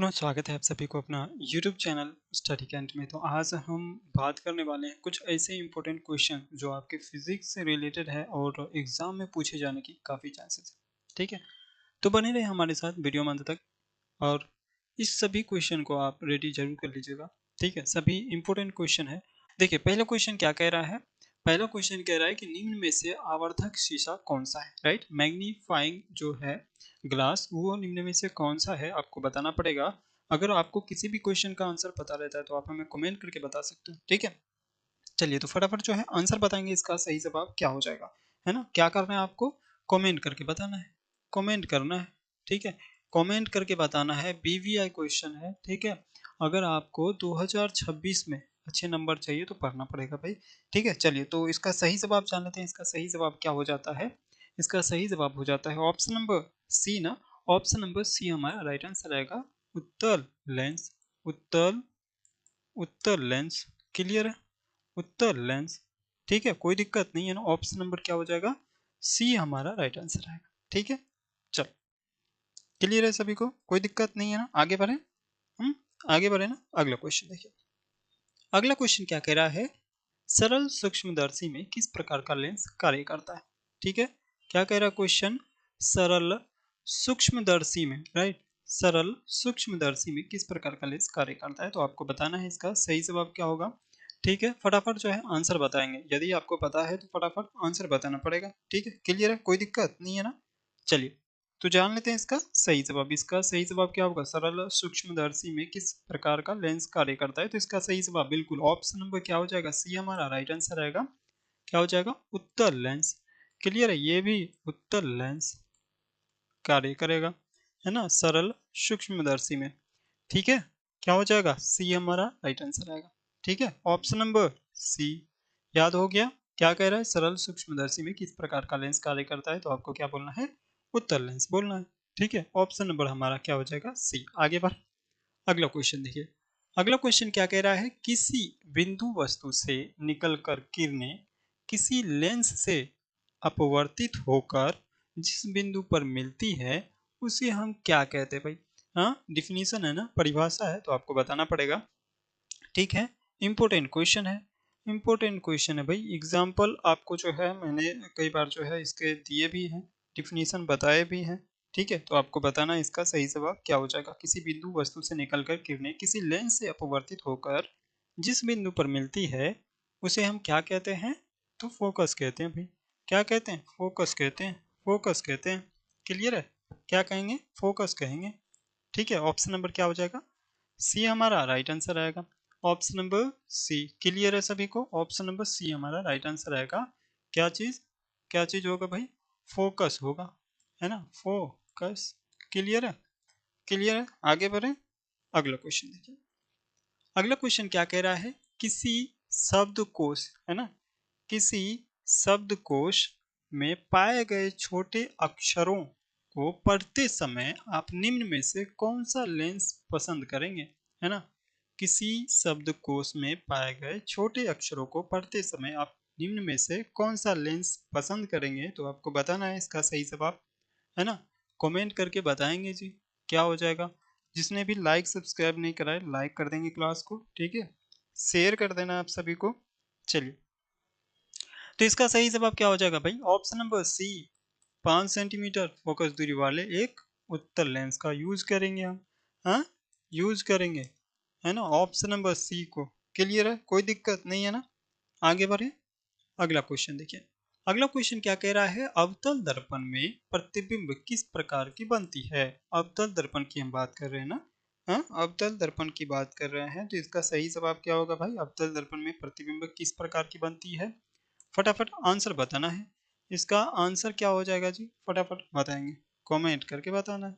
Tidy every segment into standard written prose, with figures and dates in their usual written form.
पुनः स्वागत है आप सभी को अपना YouTube चैनल स्टडी कैंट में। तो आज हम बात करने वाले हैं कुछ ऐसे इंपॉर्टेंट क्वेश्चन जो आपके फिजिक्स से रिलेटेड है और एग्जाम में पूछे जाने की काफ़ी चांसेस है। ठीक है, तो बने रहे हमारे साथ वीडियो में अंत तक और इस सभी क्वेश्चन को आप रेडी जरूर कर लीजिएगा। ठीक है, सभी इंपॉर्टेंट क्वेश्चन है। देखिए पहला क्वेश्चन क्या कह रहा है। पहला क्वेश्चन कह रहा है कि निम्न में से आवर्धक शीशा कौन सा है। राइट, मैग्नीफाइंग जो है ग्लास वो निम्न में से कौन सा है आपको बताना पड़ेगा। अगर आपको किसी भी क्वेश्चन का आंसर पता रहता है तो आप हमें कमेंट करके बता सकते हो। ठीक है, चलिए तो फटाफट जो है आंसर बताएंगे, इसका सही जवाब क्या हो जाएगा। है ना, क्या करना है आपको, कमेंट करके बताना है, कमेंट करना है। ठीक है, कमेंट करके बताना है। बीवीआई क्वेश्चन है। ठीक है, अगर आपको 2026 में अच्छे नंबर चाहिए तो पढ़ना पड़ेगा भाई। ठीक है, चलिए तो इसका सही जवाब जान लेते हैं। इसका सही जवाब क्या हो जाता है। इसका सही जवाब हो जाता है ऑप्शन नंबर सी ना। ऑप्शन नंबर सी हमारा राइट आंसर आएगा, उत्तल लेंस। उत्तल, उत्तल लेंस। क्लियर है, उत्तर लेंस। ठीक है, कोई दिक्कत नहीं है ना। ऑप्शन नंबर क्या हो जाएगा, सी हमारा राइट आंसर आएगा। ठीक है, चलो क्लियर है सभी को, कोई दिक्कत नहीं है ना। आगे बढ़े, हम आगे बढ़े ना। अगला क्वेश्चन देखिए। अगला क्वेश्चन क्या कह रहा है, सरल सूक्ष्मदर्शी में किस प्रकार का लेंस कार्य करता है। ठीक है, क्या कह रहा है क्वेश्चन, सरल सूक्ष्मदर्शी में, राइट, सरल सूक्ष्मदर्शी में किस प्रकार का लेंस कार्य करता है। तो आपको बताना है इसका सही जवाब क्या होगा। ठीक है, फटाफट जो है आंसर बताएंगे। यदि आपको पता है तो फटाफट आंसर बताना पड़ेगा। ठीक है, क्लियर है, कोई दिक्कत नहीं है ना। चलिए तो जान लेते हैं इसका सही जवाब। इसका सही जवाब क्या होगा, सरल सूक्ष्मदर्शी में किस प्रकार का लेंस कार्य करता है। तो इसका सही जवाब बिल्कुल ऑप्शन नंबर क्या हो जाएगा, सी हमारा राइट आंसर आएगा। क्या हो जाएगा, उत्तल लेंस। क्लियर है, ये भी उत्तल लेंस कार्य करेगा, है ना, सरल सूक्ष्मदर्शी में। ठीक है, क्या हो जाएगा, सी हमारा राइट आंसर आएगा। ठीक है, ऑप्शन नंबर सी याद हो गया। क्या कह रहा है, सरल सूक्ष्मदर्शी में किस प्रकार का लेंस कार्य करता है। तो आपको क्या बोलना है, उत्तल लेंस बोलना है। ठीक है, ऑप्शन नंबर हमारा क्या हो जाएगा, सी। आगे बढ़, अगला क्वेश्चन देखिए। अगला क्वेश्चन क्या कह रहा है, किसी बिंदु वस्तु से निकलकर किरणें किसी लेंस से अपवर्तित होकर जिस बिंदु पर मिलती है उसे हम क्या कहते हैं भाई। हाँ, डिफिनीशन है ना, परिभाषा है, तो आपको बताना पड़ेगा। ठीक है, इंपॉर्टेंट क्वेश्चन है, इंपॉर्टेंट क्वेश्चन है भाई। एग्जाम्पल आपको जो है मैंने कई बार जो है इसके दिए भी हैं, डिफिनीशन बताए भी हैं। ठीक है, तो आपको बताना है इसका सही जवाब क्या हो जाएगा। किसी बिंदु वस्तु से निकलकर किरणें किसी लेंस से अपवर्तित होकर जिस बिंदु पर मिलती है उसे हम क्या कहते हैं, तो फोकस कहते हैं भाई। क्या कहते हैं, फोकस कहते हैं, फोकस कहते हैं। क्लियर है, क्या कहेंगे, फोकस कहेंगे। ठीक है, ऑप्शन नंबर क्या हो जाएगा, सी हमारा राइट आंसर आएगा। ऑप्शन नंबर सी, क्लियर है सभी को, ऑप्शन नंबर सी हमारा राइट आंसर आएगा। क्या चीज, क्या चीज होगा भाई, फोकस होगा, है ना, फोकस। क्लियर है, क्लियर है, आगे बढ़े। अगला क्वेश्चन देखिए। अगला क्वेश्चन क्या कह रहा है, किसी शब्दकोश, है ना, किसी शब्दकोश में पाए गए छोटे अक्षरों को पढ़ते समय आप निम्न में से कौन सा लेंस पसंद करेंगे। है ना, किसी शब्दकोश में पाए गए छोटे अक्षरों को पढ़ते समय आप निम्न में से कौन सा लेंस पसंद करेंगे। तो आपको बताना है इसका सही जवाब, है ना, कमेंट करके बताएंगे जी क्या हो जाएगा। जिसने भी लाइक सब्सक्राइब नहीं करा है लाइक कर देंगे क्लास को। ठीक है, शेयर कर देना आप सभी को। चलिए तो इसका सही जवाब क्या हो जाएगा भाई, option number C, 5 centimetre focus दूरी वाले एक उत्तल लेंस का यूज करेंगे हम। हाँ, यूज करेंगे, है ना, ऑप्शन नंबर सी को। क्लियर है, कोई दिक्कत नहीं है ना। आगे बढ़े, अगला क्वेश्चन देखिए। अगला क्वेश्चन क्या कह रहा है, अवतल दर्पण में प्रतिबिंब किस प्रकार की बनती है। अवतल दर्पण की हम बात कर रहे हैं ना। हाँ, अवतल दर्पण की बात कर रहे हैं, तो इसका सही जवाब क्या होगा भाई, अवतल दर्पण में प्रतिबिंब किस प्रकार की बनती है। फटाफट आंसर बताना है। इसका आंसर क्या हो जाएगा जी, फटाफट बताएंगे, कमेंट करके बताना है।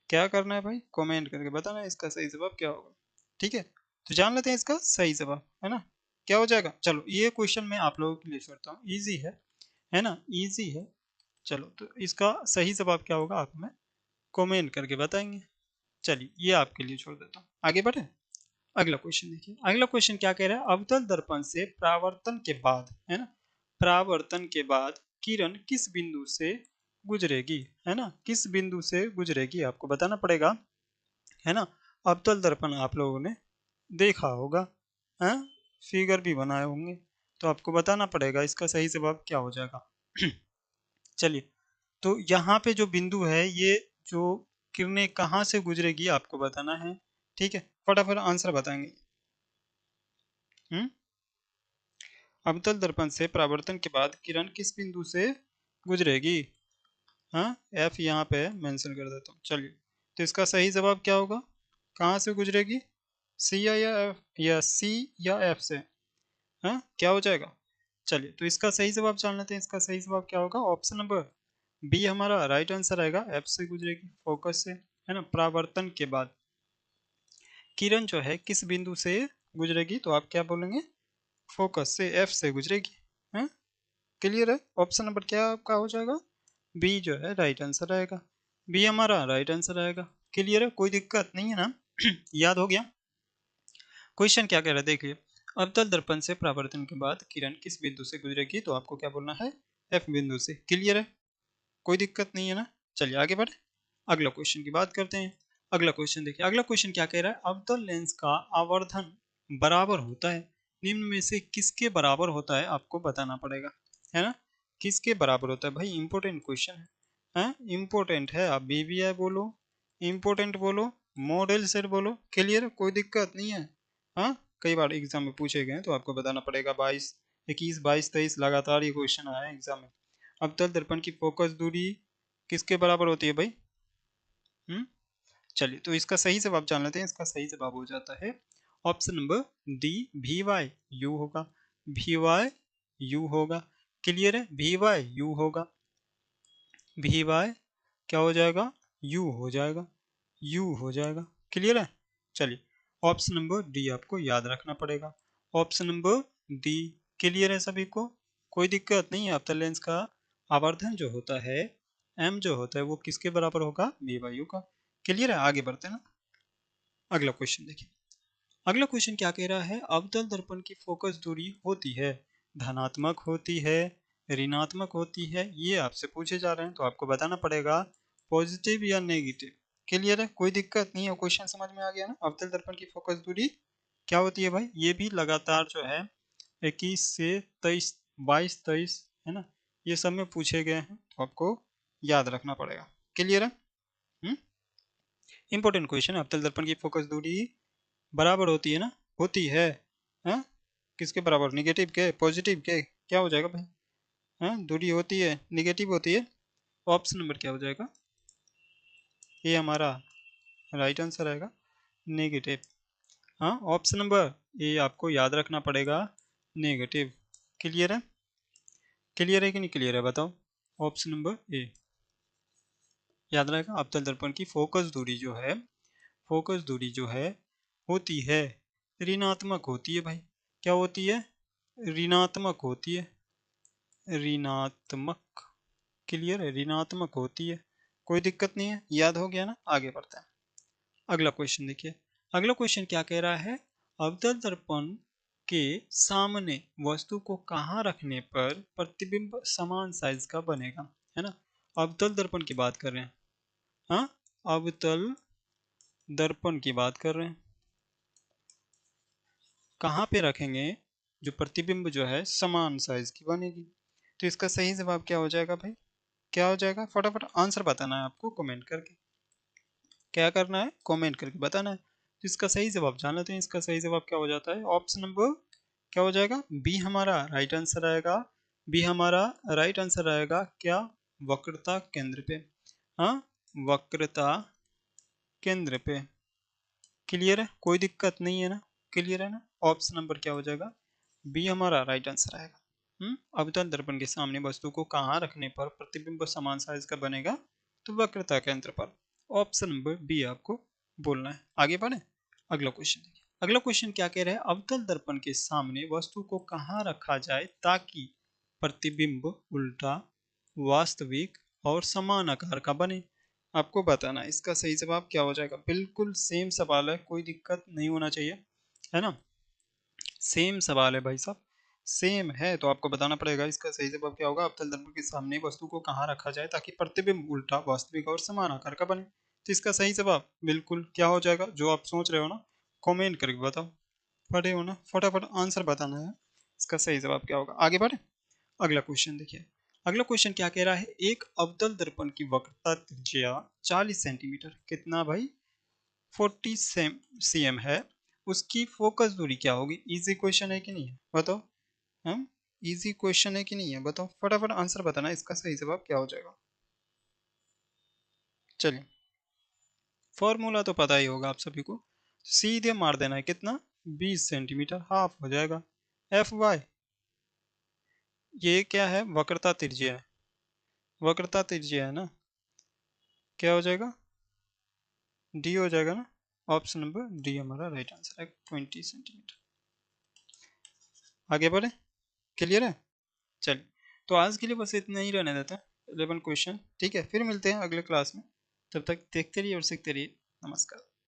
क्या करना है भाई, कमेंट करके बताना है इसका सही जवाब क्या होगा। ठीक है, तो जान लेते हैं इसका सही जवाब, है ना, क्या हो जाएगा। चलो ये क्वेश्चन मैं आप लोगों के लिए छोड़ता हूँ, इजी है ना, इजी है। चलो तो इसका सही जवाब क्या होगा आप हमें कमेंट करके बताएंगे। चलिए ये आपके लिए छोड़ देता हूँ, आगे बढ़े। अगला क्वेश्चन देखिए। अगला क्वेश्चन क्या कह रहा है, अवतल दर्पण से परावर्तन के बाद, है ना, परावर्तन के बाद किरण किस बिंदु से गुजरेगी। है ना, किस बिंदु से गुजरेगी आपको बताना पड़ेगा, है ना। अवतल दर्पण आप लोगों ने देखा होगा, हैं? फिगर भी बनाए होंगे, तो आपको बताना पड़ेगा इसका सही जवाब क्या हो जाएगा। चलिए, तो यहाँ पे जो बिंदु है, ये जो किरणें कहाँ से गुजरेगी आपको बताना है। ठीक है, फटाफट आंसर बताएंगे। हम्म अवतल दर्पण से परावर्तन के बाद किरण किस बिंदु से गुजरेगी? हाँ, एफ यहाँ पे मेंशन कर देता हूँ। चलिए, तो इसका सही जवाब क्या होगा? कहाँ से गुजरेगी? सी या एफ, या सी या एफ से? हाँ, क्या हो जाएगा? चलिए, तो इसका सही जवाब जान लेते हैं। इसका सही जवाब क्या होगा? ऑप्शन नंबर बी हमारा राइट आंसर आएगा। एफ से गुजरेगी, फोकस से, है ना। परावर्तन के बाद किरण जो है किस बिंदु से गुजरेगी, तो आप क्या बोलेंगे? फोकस से, एफ से गुजरेगी। है, क्लियर है? ऑप्शन नंबर क्या आपका हो जाएगा? बी जो है राइट आंसर आएगा। बी हमारा राइट आंसर आएगा। क्लियर है? कोई दिक्कत नहीं है ना? याद हो गया? क्वेश्चन क्या कह रहा है देखिए, अवतल दर्पण से परावर्तन के बाद किरण किस बिंदु से गुजरेगी, तो आपको क्या बोलना है? एफ बिंदु से। क्लियर है? कोई दिक्कत नहीं है ना? चलिए आगे बढ़े, अगला क्वेश्चन की बात करते हैं। अगला क्वेश्चन देखिए, अगला क्वेश्चन क्या कह रहा है? अवतल लेंस का आवर्धन बराबर होता है निम्न में से किसके बराबर होता है, आपको बताना पड़ेगा, है ना। किसके बराबर होता है भाई? इंपॉर्टेंट क्वेश्चन है, इंपॉर्टेंट है। आप बीबीआई बोलो, इंपॉर्टेंट बोलो, मॉडल सेट बोलो। क्लियर, कोई दिक्कत नहीं है। हाँ, कई बार एग्जाम में पूछे गए तो आपको बताना पड़ेगा। 21, 22, 23 लगातार ये क्वेश्चन आया है एग्जाम में। अवतल दर्पण की फोकस दूरी किसके बराबर होती है भाई? हम्म चलिए, तो इसका सही जवाब जान लेते हैं। इसका सही जवाब हो जाता है option number D, V Y U होगा। वी वाई यू होगा। क्लियर है? वी वाई यू होगा। वी वाई क्या हो जाएगा? यू हो जाएगा। यू हो जाएगा। क्लियर है? चलिए, ऑप्शन नंबर डी आपको याद रखना पड़ेगा। Option number D. क्लियर है सभी को? कोई दिक्कत नहीं है। अवतल लेंस का आवर्धन जो होता है, एम जो होता है, वो किसके बराबर होगा? वी वाई यू का। क्लियर है? आगे बढ़ते हैं ना। अगला क्वेश्चन देखिए, अगला क्वेश्चन क्या कह रहा है? अवतल दर्पण की फोकस दूरी होती है, धनात्मक होती है, ऋणात्मक होती है, ये आपसे पूछे जा रहे हैं, तो आपको बताना पड़ेगा पॉजिटिव या नेगेटिव। क्लियर है? कोई दिक्कत नहीं है। क्वेश्चन समझ में आ गया ना? अवतल दर्पण की फोकस दूरी क्या होती है भाई? ये भी लगातार जो है 21 से 23, 22, 23, है ना, ये सब में पूछे गए हैं, तो आपको याद रखना पड़ेगा। क्लियर है? Important question. अवतल दर्पण की फोकस दूरी बराबर होती है ना? होती है। हाँ, किसके बराबर? निगेटिव के, पॉजिटिव के? क्या हो जाएगा भाई? हाँ, दूरी होती है, निगेटिव होती है। ऑप्शन नंबर क्या हो जाएगा? ये हमारा राइट आंसर आएगा, नेगेटिव। हाँ, ऑप्शन नंबर ए आपको याद रखना पड़ेगा, नेगेटिव। क्लियर है? क्लियर है कि नहीं क्लियर है बताओ? ऑप्शन नंबर ए याद रहेगा। अवतल दर्पण की फोकस दूरी जो है, फोकस दूरी जो है होती है, ऋणात्मक होती है भाई। क्या होती है? ऋणात्मक होती है। ऋणात्मक। क्लियर है? ऋणात्मक होती है। कोई दिक्कत नहीं है। याद हो गया ना? आगे बढ़ते हैं। अगला क्वेश्चन देखिए, अगला क्वेश्चन क्या कह रहा है? अवतल दर्पण के सामने वस्तु को कहाँ रखने पर प्रतिबिंब समान साइज का बनेगा, है ना। अवतल दर्पण की बात कर रहे हैं। हाँ, अवतल दर्पण की बात कर रहे हैं। कहाँ पे रखेंगे जो प्रतिबिंब जो है समान साइज की बनेगी? तो इसका सही जवाब क्या हो जाएगा भाई? क्या हो जाएगा? फटाफट आंसर बताना है आपको कमेंट करके। क्या करना है? कमेंट करके बताना है। तो इसका सही जवाब जान लेते हैं। इसका सही जवाब क्या हो जाता है? ऑप्शन नंबर क्या हो जाएगा? बी हमारा राइट आंसर आएगा। बी हमारा राइट आंसर आएगा। क्या? वक्रता केंद्र पे। हाँ, वक्रता केंद्र पे। क्लियर है? कोई दिक्कत नहीं है ना? क्लियर है ना? ऑप्शन नंबर क्या हो जाएगा? बी हमारा राइट आंसर आएगा। अवतल दर्पण के सामने वस्तु को कहाँ रखने पर प्रतिबिंब समान साइज का बनेगा? तो वक्रता केंद्र पर। ऑप्शन नंबर बी आपको बोलना है। आगे बढ़े, अगला क्वेश्चन देखिए। अगला क्वेश्चन क्या कह रहा है? अवतल दर्पण के सामने वस्तु को कहाँ रखा जाए ताकि प्रतिबिंब उल्टा, वास्तविक और समान आकार का बने? आपको बताना है। इसका सही जवाब क्या हो जाएगा? बिल्कुल सेम सवाल है, कोई दिक्कत नहीं होना चाहिए, है ना। सेम सवाल है भाई साहब, सेम है, तो आपको बताना पड़ेगा इसका सही जवाब क्या होगा। अवतल दर्पण के सामने वस्तु को कहाँ रखा जाए ताकि प्रतिबिंब उल्टा, वास्तविक और समान आकार का बने? तो इसका सही जवाब बिल्कुल क्या हो जाएगा, जो आप सोच रहे हो ना, कमेंट करके बताओ। पढ़े हो ना, फटाफट आंसर बताना है। इसका सही जवाब क्या होगा। आगे बढ़े, अगला क्वेश्चन देखिए। अगला क्वेश्चन क्या कह रहा है, एक अवतल दर्पण की वक्रता त्रिज्या 40 सेंटीमीटर, कितना भाई, 40 cm है, उसकी फोकस दूरी क्या होगी। इजी क्वेश्चन है कि नहीं है बताओ। हम, इजी क्वेश्चन है कि नहीं है बताओ, फटाफट आंसर बताना, इसका सही जवाब क्या हो जाएगा। चलिए, फॉर्मूला तो पता ही होगा आप सभी को, सीधे मार देना है, कितना, 20 सेंटीमीटर, हाफ हो जाएगा। एफ वाई, ये क्या है, वक्रता त्रिज्या है, वक्रता त्रिज्या है ना, क्या हो जाएगा, डी हो जाएगा ना। ऑप्शन नंबर डी हमारा राइट आंसर है, 20 सेंटीमीटर। आगे बढ़े, क्लियर है। चलिए, तो आज के लिए बस इतना ही रहने देते हैं, 11 क्वेश्चन, ठीक है। फिर मिलते हैं अगले क्लास में, तब तक देखते रहिए और सीखते रहिए। नमस्कार।